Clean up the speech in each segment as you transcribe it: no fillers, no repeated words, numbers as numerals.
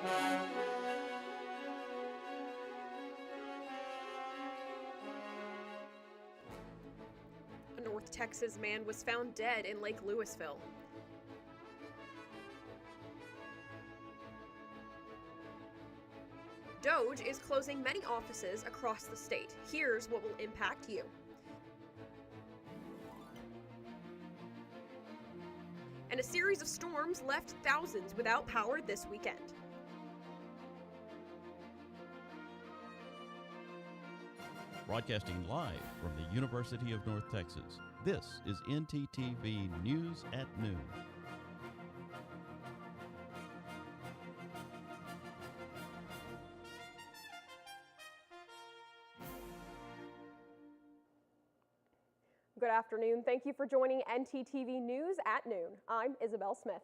A North Texas man was found dead in Lake Lewisville. DOGE is closing many offices across the state. Here's what will impact you. And a series of storms left thousands without power this weekend. Broadcasting live from the University of North Texas, this is ntTV News at Noon. Good afternoon. Thank you for joining ntTV News at Noon. I'm Isabel Smith.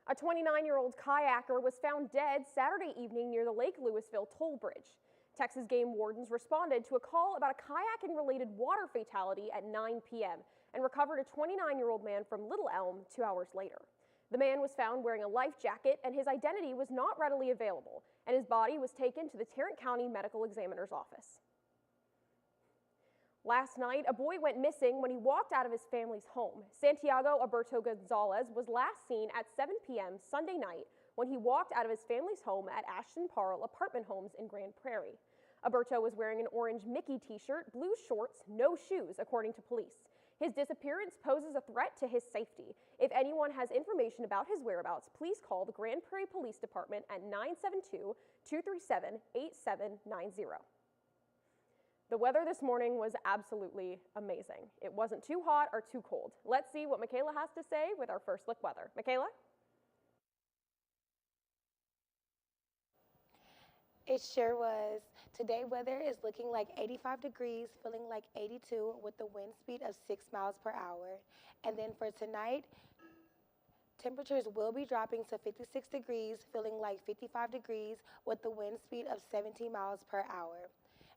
A 29-year-old kayaker was found dead Saturday evening near the Lake Lewisville toll bridge. Texas game wardens responded to a call about a kayaking-related water fatality at 9 p.m. and recovered a 29-year-old man from Little Elm 2 hours later. The man was found wearing a life jacket, and his identity was not readily available, and his body was taken to the Tarrant County Medical Examiner's office. Last night, a boy went missing when he walked out of his family's home. Santiago Alberto Gonzalez was last seen at 7 p.m. Sunday night when he walked out of his family's home at Ashton Parle Apartment Homes in Grand Prairie. Alberto was wearing an orange Mickey t-shirt, blue shorts, no shoes, according to police. His disappearance poses a threat to his safety. If anyone has information about his whereabouts, please call the Grand Prairie Police Department at 972-237-8790. The weather this morning was absolutely amazing. It wasn't too hot or too cold. Let's see what Michaela has to say with our first look weather. Michaela? It sure was. Today weather is looking like 85 degrees, feeling like 82 with the wind speed of 6 miles per hour. And then for tonight, temperatures will be dropping to 56 degrees, feeling like 55 degrees with the wind speed of 17 miles per hour.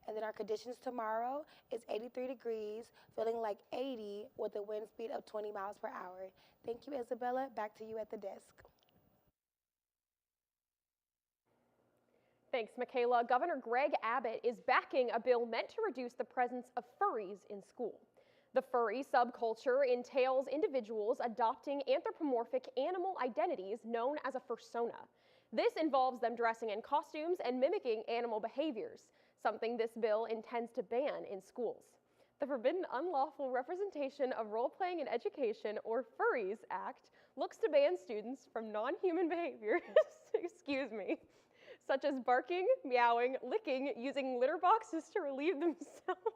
And then our conditions tomorrow is 83 degrees, feeling like 80 with a wind speed of 20 miles per hour. Thank you, Isabella. Back to you at the desk. Thanks, Michaela. Governor Greg Abbott is backing a bill meant to reduce the presence of furries in school. The furry subculture entails individuals adopting anthropomorphic animal identities known as a fursona. This involves them dressing in costumes and mimicking animal behaviors, something this bill intends to ban in schools. The Forbidden Unlawful Representation of Role-Playing in Education, or Furries Act, looks to ban students from non-human behaviors, such as barking, meowing, licking, using litter boxes to relieve themselves.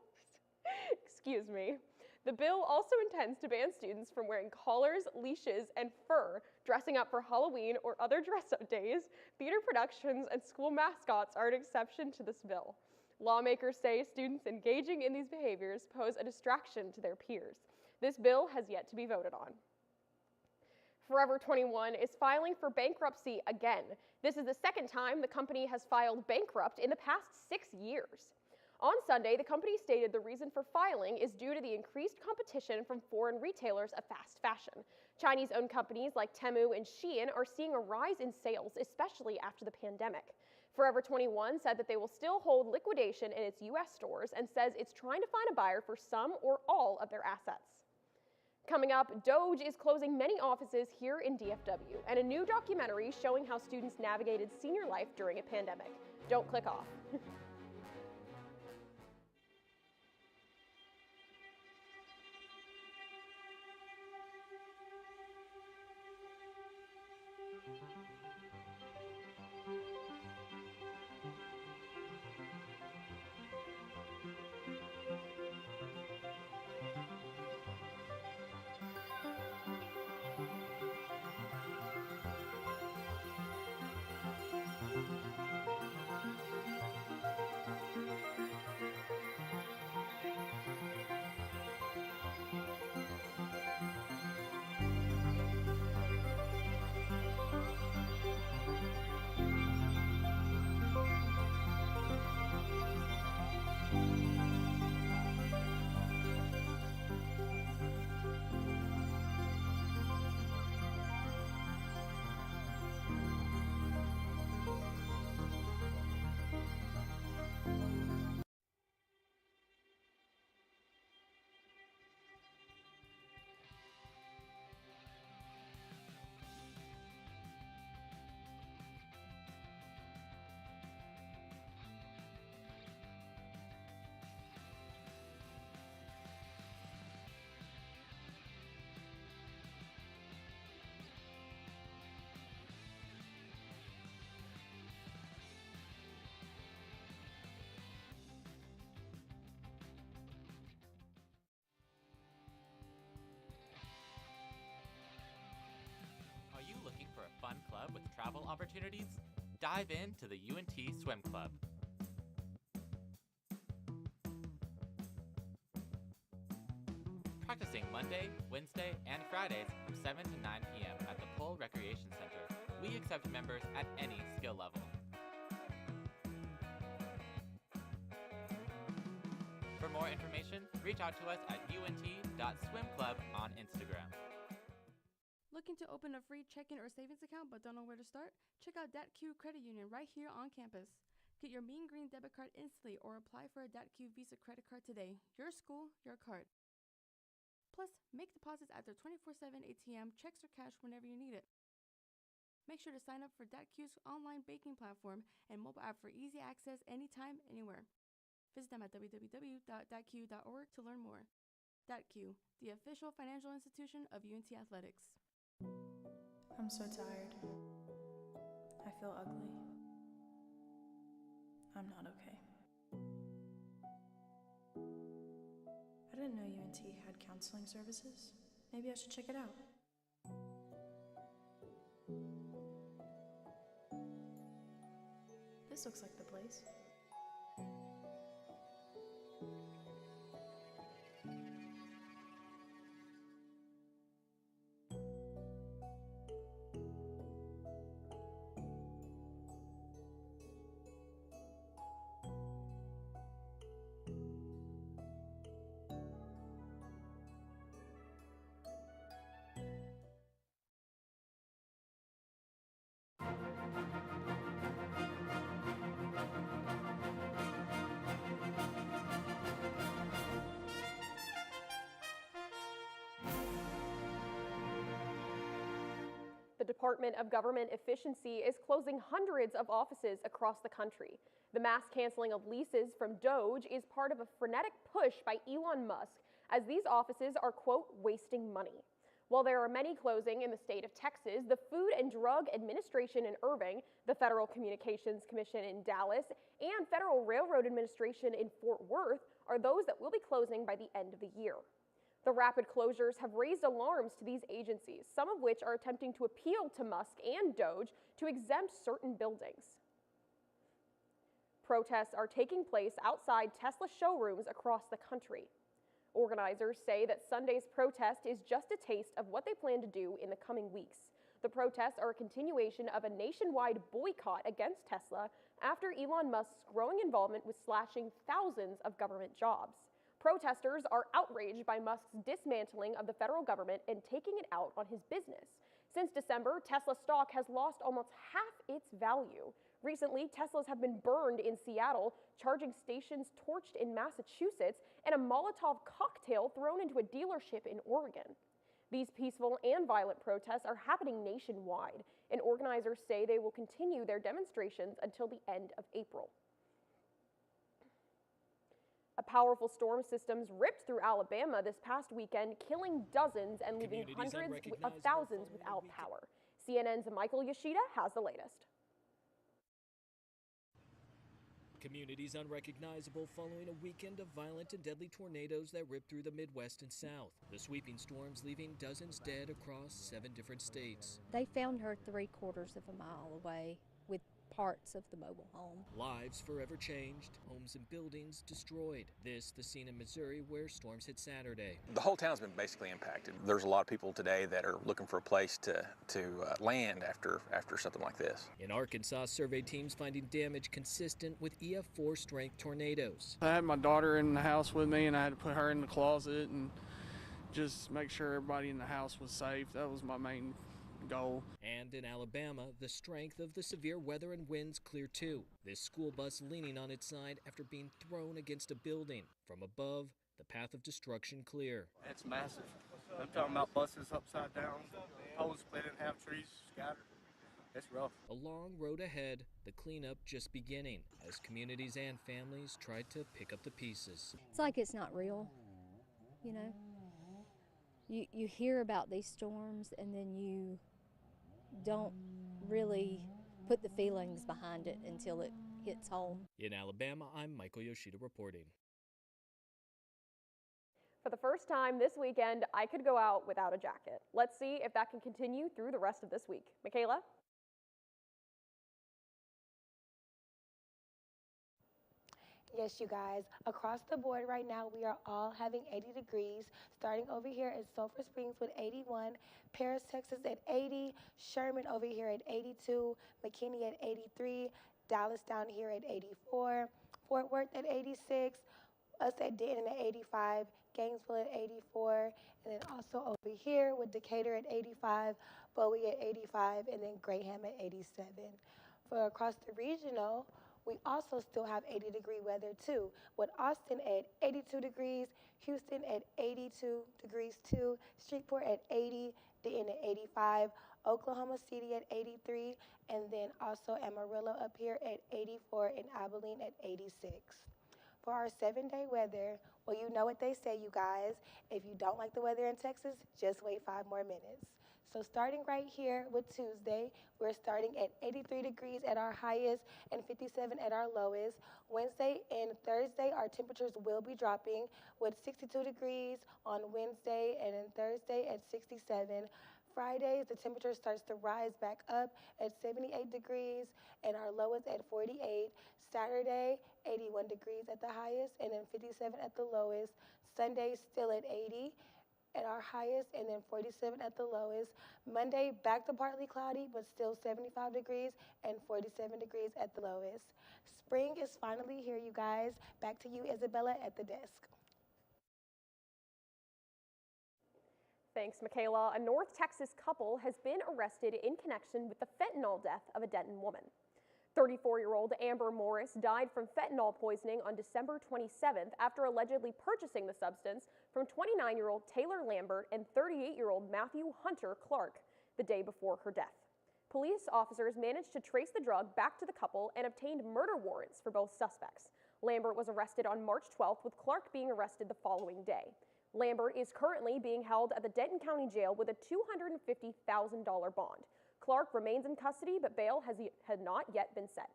The bill also intends to ban students from wearing collars, leashes, and fur, dressing up for Halloween or other dress-up days. Theater productions and school mascots are an exception to this bill. Lawmakers say students engaging in these behaviors pose a distraction to their peers. This bill has yet to be voted on. Forever 21 is filing for bankruptcy again. This is the second time the company has filed bankrupt in the past 6 years. On Sunday, the company stated the reason for filing is due to the increased competition from foreign retailers of fast fashion. Chinese-owned companies like Temu and Shein are seeing a rise in sales, especially after the pandemic. Forever 21 said that they will still hold liquidation in its U.S. stores and says it's trying to find a buyer for some or all of their assets. Coming up, DOGE is closing many offices here in DFW, and a new documentary showing how students navigated senior life during a pandemic. Don't click off. opportunities? Dive into the UNT Swim Club. Practicing Monday, Wednesday, and Fridays from 7 to 9 p.m. at the Pole Recreation Center. We accept members at any skill level. For more information, reach out to us at unt.swimclub on Instagram. Looking to open a free checking or savings account but don't know where to start? Check out DATQ Credit Union right here on campus. Get your Mean Green debit card instantly or apply for a DATQ Visa credit card today. Your school, your card. Plus, make deposits at their 24/7 ATM, checks or cash whenever you need it. Make sure to sign up for DATQ's online banking platform and mobile app for easy access anytime, anywhere. Visit them at www.datq.org to learn more. DATQ, the official financial institution of UNT Athletics. I'm so tired. I feel ugly. I'm not okay. I didn't know UNT had counseling services. Maybe I should check it out. This looks like the place. The Department of Government Efficiency is closing hundreds of offices across the country. The mass canceling of leases from DOGE is part of a frenetic push by Elon Musk, as these offices are, quote, wasting money. While there are many closing in the state of Texas, the Food and Drug Administration in Irving, the Federal Communications Commission in Dallas, and Federal Railroad Administration in Fort Worth are those that will be closing by the end of the year. The rapid closures have raised alarms to these agencies, some of which are attempting to appeal to Musk and DOGE to exempt certain buildings. Protests are taking place outside Tesla showrooms across the country. Organizers say that Sunday's protest is just a taste of what they plan to do in the coming weeks. The protests are a continuation of a nationwide boycott against Tesla after Elon Musk's growing involvement with slashing thousands of government jobs. Protesters are outraged by Musk's dismantling of the federal government and taking it out on his business. Since December, Tesla stock has lost almost half its value. Recently, Teslas have been burned in Seattle, charging stations torched in Massachusetts, and a Molotov cocktail thrown into a dealership in Oregon. These peaceful and violent protests are happening nationwide, and organizers say they will continue their demonstrations until the end of April. A powerful storm system ripped through Alabama this past weekend, killing dozens and leaving hundreds of thousands without power. CNN's Michael Yoshida has the latest. Communities unrecognizable following a weekend of violent and deadly tornadoes that ripped through the Midwest and South. The sweeping storms leaving dozens dead across 7 different states. They found her 3/4 of a mile away with parts of the mobile home. Lives forever changed, homes and buildings destroyed. This, the scene in Missouri where storms hit Saturday. The whole town's been basically impacted. There's a lot of people today that are looking for a place to land after something like this. In Arkansas, survey teams finding damage consistent with EF4 strength tornadoes. I had my daughter in the house with me, and I had to put her in the closet and just make sure everybody in the house was safe. That was my main goal. And in Alabama, the strength of the severe weather and winds clear too. This school bus leaning on its side after being thrown against a building. From above, the path of destruction clear. It's massive. I'm talking about buses upside down, poles split in half, trees scattered. It's rough. A long road ahead, the cleanup just beginning as communities and families tried to pick up the pieces. It's like it's not real, you know. You hear about these storms and then you don't really put the feelings behind it until it hits home. In Alabama, I'm Michael Yoshida reporting. For the first time this weekend, I could go out without a jacket. Let's see if that can continue through the rest of this week. Michaela? Yes, you guys. Across the board right now, we are all having 80 degrees. Starting over here at Sulphur Springs with 81, Paris, Texas at 80, Sherman over here at 82, McKinney at 83, Dallas down here at 84, Fort Worth at 86, us at Denton at 85, Gainesville at 84, and then also over here with Decatur at 85, Bowie at 85, and then Graham at 87. For across the regional, we also still have 80-degree weather too, with Austin at 82 degrees, Houston at 82 degrees too, Shreveport at 80, Denton at 85, Oklahoma City at 83, and then also Amarillo up here at 84 and Abilene at 86. For our 7-day weather, well, you know what they say, you guys. If you don't like the weather in Texas, just wait 5 more minutes. So starting right here with Tuesday, we're starting at 83 degrees at our highest and 57 at our lowest. Wednesday and Thursday, our temperatures will be dropping with 62 degrees on Wednesday and then Thursday at 67. Fridays, the temperature starts to rise back up at 78 degrees and our lowest at 48. Saturday, 81 degrees at the highest and then 57 at the lowest. Sunday, still at 80 at our highest and then 47 at the lowest. Monday, back to partly cloudy, but still 75 degrees and 47 degrees at the lowest. Spring is finally here, you guys. Back to you, Isabella, at the desk. Thanks, Michaela. A North Texas couple has been arrested in connection with the fentanyl death of a Denton woman. 34-year-old Amber Morris died from fentanyl poisoning on December 27th after allegedly purchasing the substance from 29-year-old Taylor Lambert and 38-year-old Matthew Hunter Clark the day before her death. Police officers managed to trace the drug back to the couple and obtained murder warrants for both suspects. Lambert was arrested on March 12th, with Clark being arrested the following day. Lambert is currently being held at the Denton County Jail with a $250,000 bond. Clark remains in custody, but bail had not yet been set.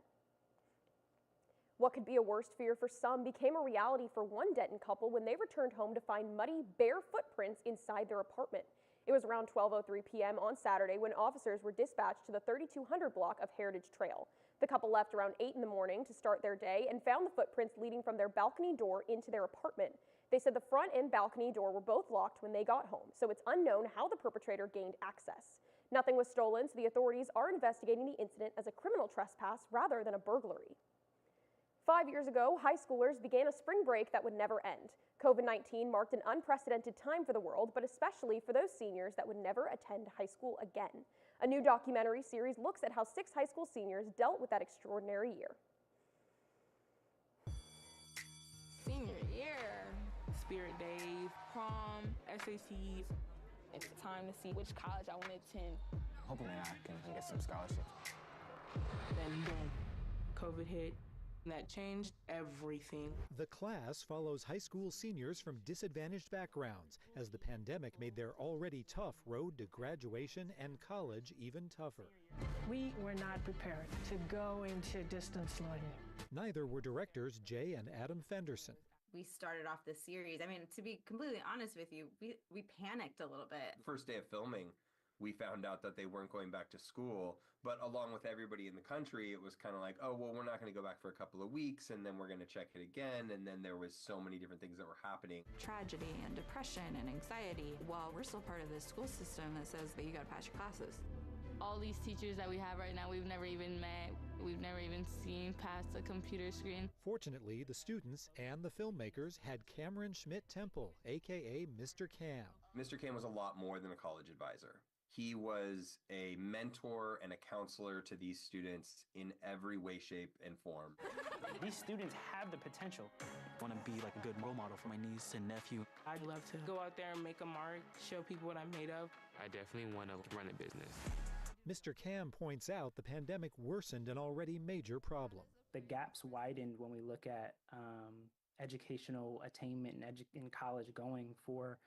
What could be a worst fear for some became a reality for one Denton couple when they returned home to find muddy, bare footprints inside their apartment. It was around 12:03 p.m. on Saturday when officers were dispatched to the 3200 block of Heritage Trail. The couple left around 8 in the morning to start their day and found the footprints leading from their balcony door into their apartment. They said the front and balcony door were both locked when they got home, so it's unknown how the perpetrator gained access. Nothing was stolen, so the authorities are investigating the incident as a criminal trespass rather than a burglary. 5 years ago, high schoolers began a spring break that would never end. COVID-19 marked an unprecedented time for the world, but especially for those seniors that would never attend high school again. A new documentary series looks at how 6 high school seniors dealt with that extraordinary year. Senior year, Spirit Days, prom, SATs. It's time to see which college I want to attend. Hoping that I can get some scholarships. Then boom, COVID hit. That changed everything. The class follows high school seniors from disadvantaged backgrounds as the pandemic made their already tough road to graduation and college even tougher. We were not prepared to go into distance learning. Neither were directors Jay and Adam Fenderson. We started off this series. I mean, to be completely honest with you, we panicked a little bit. The first day of filming, we found out that they weren't going back to school, but along with everybody in the country, it was kind of like, oh, well, we're not going to go back for a couple of weeks, and then we're going to check it again, and then there was so many different things that were happening. Tragedy and depression and anxiety, while we're still part of this school system that says that you got to pass your classes. All these teachers that we have right now, we've never even met. We've never even seen past a computer screen. Fortunately, the students and the filmmakers had Cameron Schmidt-Temple, a.k.a. Mr. Cam. Mr. Cam was a lot more than a college advisor. He was a mentor and a counselor to these students in every way, shape, and form. These students have the potential. I want to be like a good role model for my niece and nephew. I'd love to go out there and make a mark, show people what I'm made of. I definitely want to run a business. Mr. Cam points out the pandemic worsened an already major problem. The gaps widened when we look at educational attainment in college going for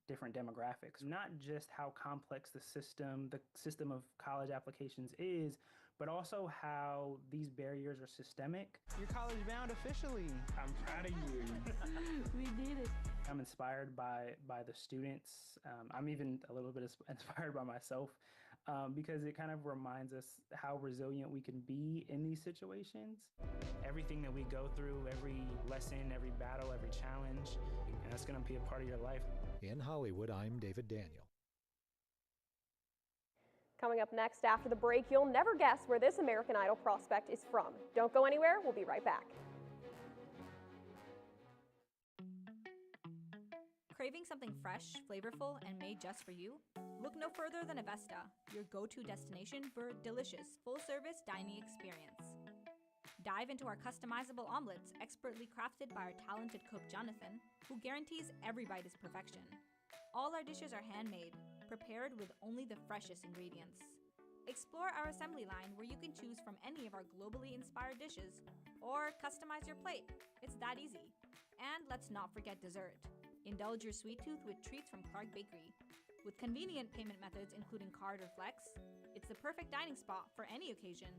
different demographics. Not just how complex the system of college applications is, but also how these barriers are systemic. You're college bound officially. I'm proud of you. We did it. I'm inspired by the students. I'm even a little bit inspired by myself. because it kind of reminds us how resilient we can be in these situations. Everything that we go through, every lesson, every battle, every challenge, and that's going to be a part of your life. In Hollywood, I'm David Daniel. Coming up next after the break, you'll never guess where this American Idol prospect is from. Don't go anywhere, we'll be right back. Craving something fresh, flavorful, and made just for you? Look no further than Avesta, your go-to destination for delicious, full-service dining experience. Dive into our customizable omelets, expertly crafted by our talented cook Jonathan, who guarantees every bite is perfection. All our dishes are handmade, prepared with only the freshest ingredients. Explore our assembly line where you can choose from any of our globally inspired dishes or customize your plate. It's that easy. And let's not forget dessert. Indulge your sweet tooth with treats from Clark Bakery. With convenient payment methods including card or flex, it's the perfect dining spot for any occasion.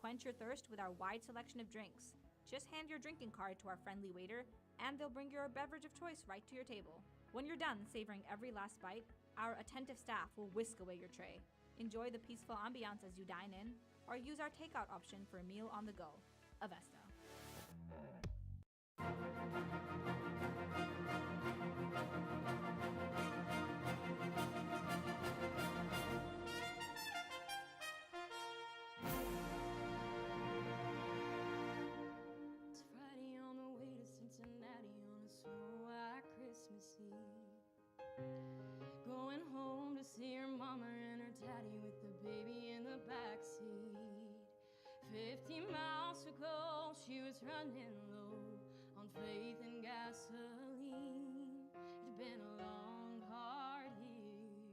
Quench your thirst with our wide selection of drinks. Just hand your drinking card to our friendly waiter, and they'll bring your beverage of choice right to your table. When you're done savoring every last bite, our attentive staff will whisk away your tray. Enjoy the peaceful ambiance as you dine in, or use our takeout option for a meal on the go. Avesta. It's Friday on the way to Cincinnati on a snow white Christmas Eve. Going home to see her mama and her daddy with the baby in the backseat. 50 miles to go, she was running low on faith and gasoline. It's been a long, hard year.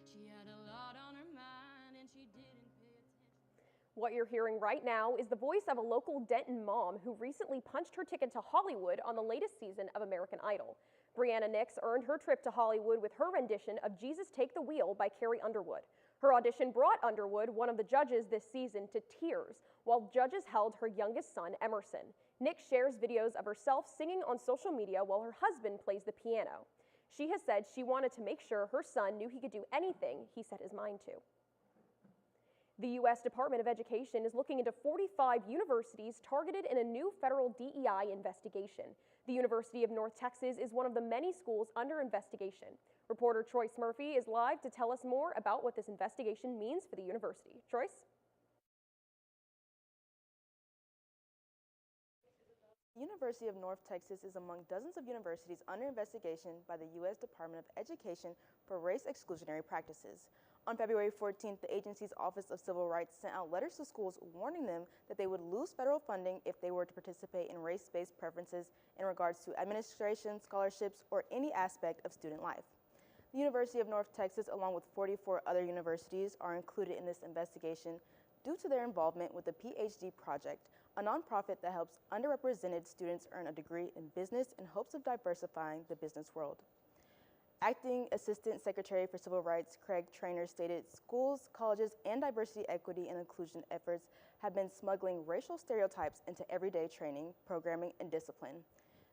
She had a lot on her mind and she didn't pay attention. What you're hearing right now is the voice of a local Denton mom who recently punched her ticket to Hollywood on the latest season of American Idol. Brianna Nix earned her trip to Hollywood with her rendition of Jesus Take the Wheel by Carrie Underwood. Her audition brought Underwood, one of the judges this season, to tears, while judges held her youngest son, Emerson. Nix shares videos of herself singing on social media while her husband plays the piano. She has said she wanted to make sure her son knew he could do anything he set his mind to. The U.S. Department of Education is looking into 45 universities targeted in a new federal DEI investigation. The University of North Texas is one of the many schools under investigation. Reporter Troyce Murphy is live to tell us more about what this investigation means for the university. Troyce? The University of North Texas is among dozens of universities under investigation by the U.S. Department of Education for race exclusionary practices. On February 14th, the agency's Office of Civil Rights sent out letters to schools warning them that they would lose federal funding if they were to participate in race-based preferences in regards to administration, scholarships, or any aspect of student life. The University of North Texas, along with 44 other universities, are included in this investigation due to their involvement with the PhD Project, a nonprofit that helps underrepresented students earn a degree in business in hopes of diversifying the business world. Acting Assistant Secretary for Civil Rights Craig Traynor stated schools, colleges, and diversity, equity, and inclusion efforts have been smuggling racial stereotypes into everyday training, programming, and discipline.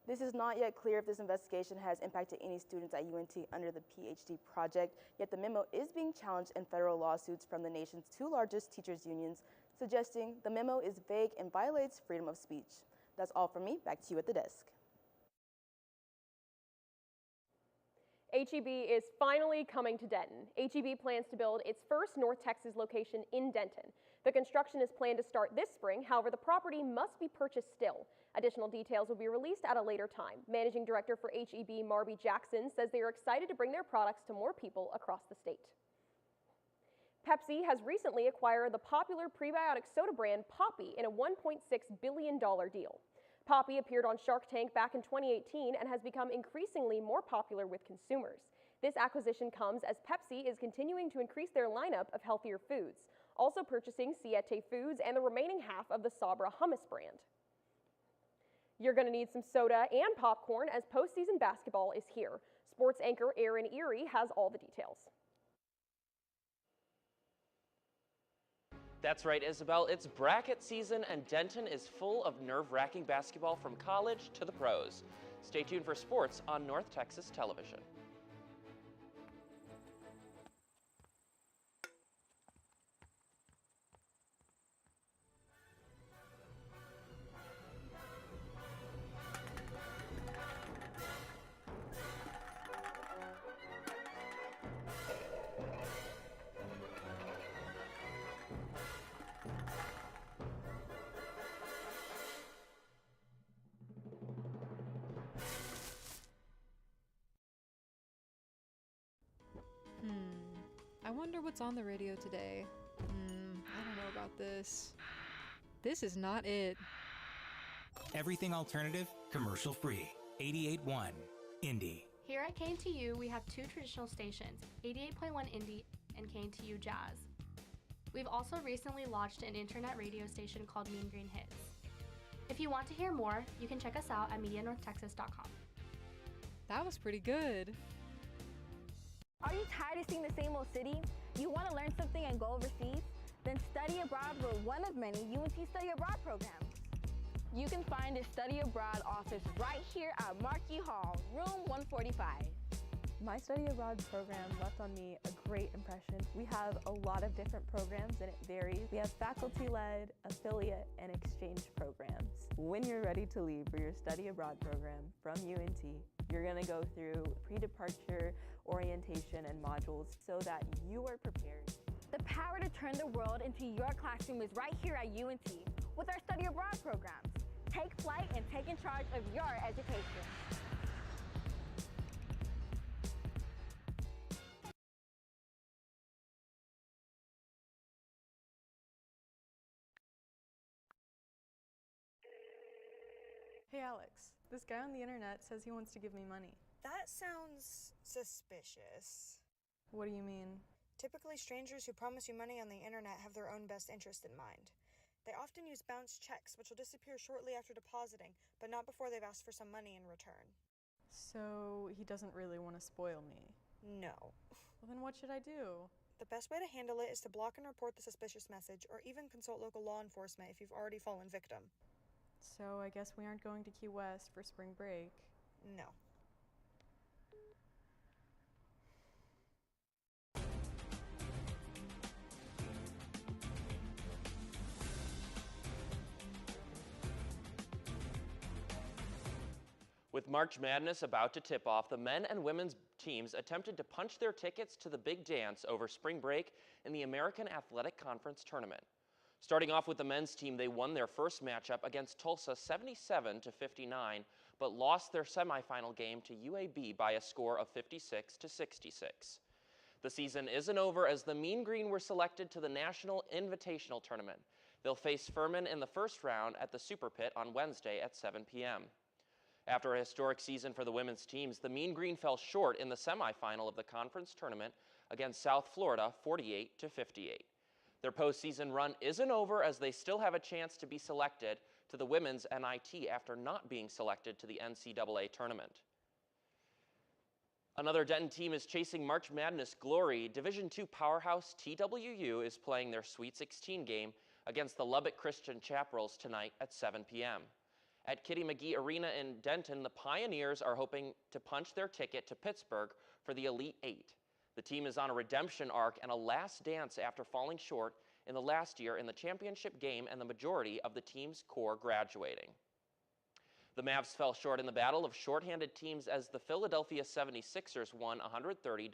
This is not yet clear if this investigation has impacted any students at UNT under the PhD Project, yet the memo is being challenged in federal lawsuits from the nation's two largest teachers' unions, suggesting the memo is vague and violates freedom of speech. That's all from me. Back to you at the desk. HEB is finally coming to Denton. HEB plans to build its first North Texas location in Denton. The construction is planned to start this spring, however, the property must be purchased still. Additional details will be released at a later time. Managing Director for HEB, Marby Jackson, says they are excited to bring their products to more people across the state. Pepsi has recently acquired the popular prebiotic soda brand Poppi in a $1.6 billion deal. Poppi appeared on Shark Tank back in 2018 and has become increasingly more popular with consumers. This acquisition comes as Pepsi is continuing to increase their lineup of healthier foods, also purchasing Siete Foods and the remaining half of the Sabra hummus brand. You're going to need some soda and popcorn as postseason basketball is here. Sports anchor Aaron Erie has all the details. That's right, Isabel. It's bracket season, and Denton is full of nerve-wracking basketball from college to the pros. Stay tuned for sports on North Texas Television. wonder what's on the radio today. I don't know about this. This is not it. Everything alternative, commercial free. 88.1 Indie. Here at KNTU, we have two traditional stations, 88.1 Indie and KNTU Jazz. We've also recently launched an internet radio station called Mean Green Hits. If you want to hear more, you can check us out at MediaNorthTexas.com. That was pretty good. Are you tired of seeing the same old city? You want to learn something and go overseas? Then study abroad with one of many UNT Study Abroad programs. You can find a Study Abroad office right here at Markey Hall, room 145. My Study Abroad program left on me a great impression. We have a lot of different programs and it varies. We have faculty-led, affiliate, and exchange programs. When you're ready to leave for your Study Abroad program from UNT, you're gonna go through pre-departure orientation and modules so that you are prepared. The power to turn the world into your classroom is right here at UNT with our Study Abroad programs. Take flight and take in charge of your education. Hey Alex, this guy on the internet says he wants to give me money. That sounds suspicious. What do you mean? Typically, strangers who promise you money on the internet have their own best interest in mind. They often use bounce checks, which will disappear shortly after depositing, but not before they've asked for some money in return. So he doesn't really want to spoil me? No. Well, then what should I do? The best way to handle it is to block and report the suspicious message, or even consult local law enforcement if you've already fallen victim. So I guess we aren't going to Key West for spring break? No. With March Madness about to tip off, the men and women's teams attempted to punch their tickets to the big dance over spring break in the American Athletic Conference tournament. Starting off with the men's team, they won their first matchup against Tulsa 77-59, but lost their semifinal game to UAB by a score of 56-66. The season isn't over as the Mean Green were selected to the National Invitational Tournament. They'll face Furman in the first round at the Super Pit on Wednesday at 7 p.m. After a historic season for the women's teams, the Mean Green fell short in the semifinal of the conference tournament against South Florida 48-58. Their postseason run isn't over as they still have a chance to be selected to the women's NIT after not being selected to the NCAA tournament. Another Denton team is chasing March Madness glory. Division II powerhouse TWU is playing their Sweet 16 game against the Lubbock Christian Chaparrals tonight at 7 p.m. At Kitty McGee Arena in Denton, the Pioneers are hoping to punch their ticket to Pittsburgh for the Elite Eight. The team is on a redemption arc and a last dance after falling short in the last year in the championship game and the majority of the team's core graduating. The Mavs fell short in the battle of shorthanded teams as the Philadelphia 76ers won 130-125,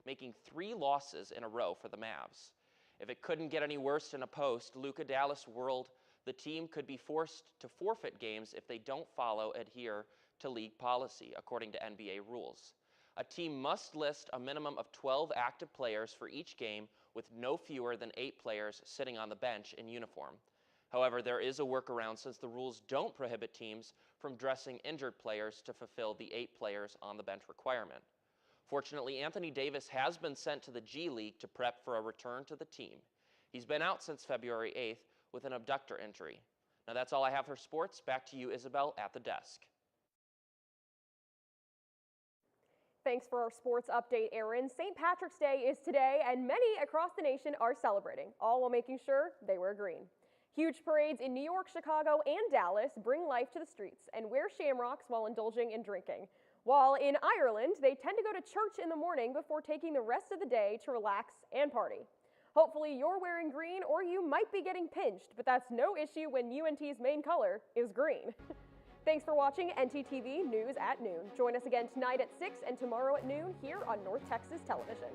making 3 losses in a row for the Mavs. If it couldn't get any worse in a post, Luka Dallas whirled the team could be forced to forfeit games if they don't adhere to league policy, according to NBA rules. A team must list a minimum of 12 active players for each game with no fewer than 8 players sitting on the bench in uniform. However, there is a workaround since the rules don't prohibit teams from dressing injured players to fulfill the 8 players on the bench requirement. Fortunately, Anthony Davis has been sent to the G League to prep for a return to the team. He's been out since February 8th with an abductor injury. Now that's all I have for sports. Back to you, Isabel, at the desk. Thanks for our sports update, Aaron. St. Patrick's Day is today, and many across the nation are celebrating, all while making sure they wear green. Huge parades in New York, Chicago, and Dallas bring life to the streets and wear shamrocks while indulging in drinking. While in Ireland, they tend to go to church in the morning before taking the rest of the day to relax and party. Hopefully you're wearing green or you might be getting pinched, but that's no issue when UNT's main color is green. Thanks for watching ntTV News at Noon. Join us again tonight at 6 and tomorrow at noon here on North Texas Television.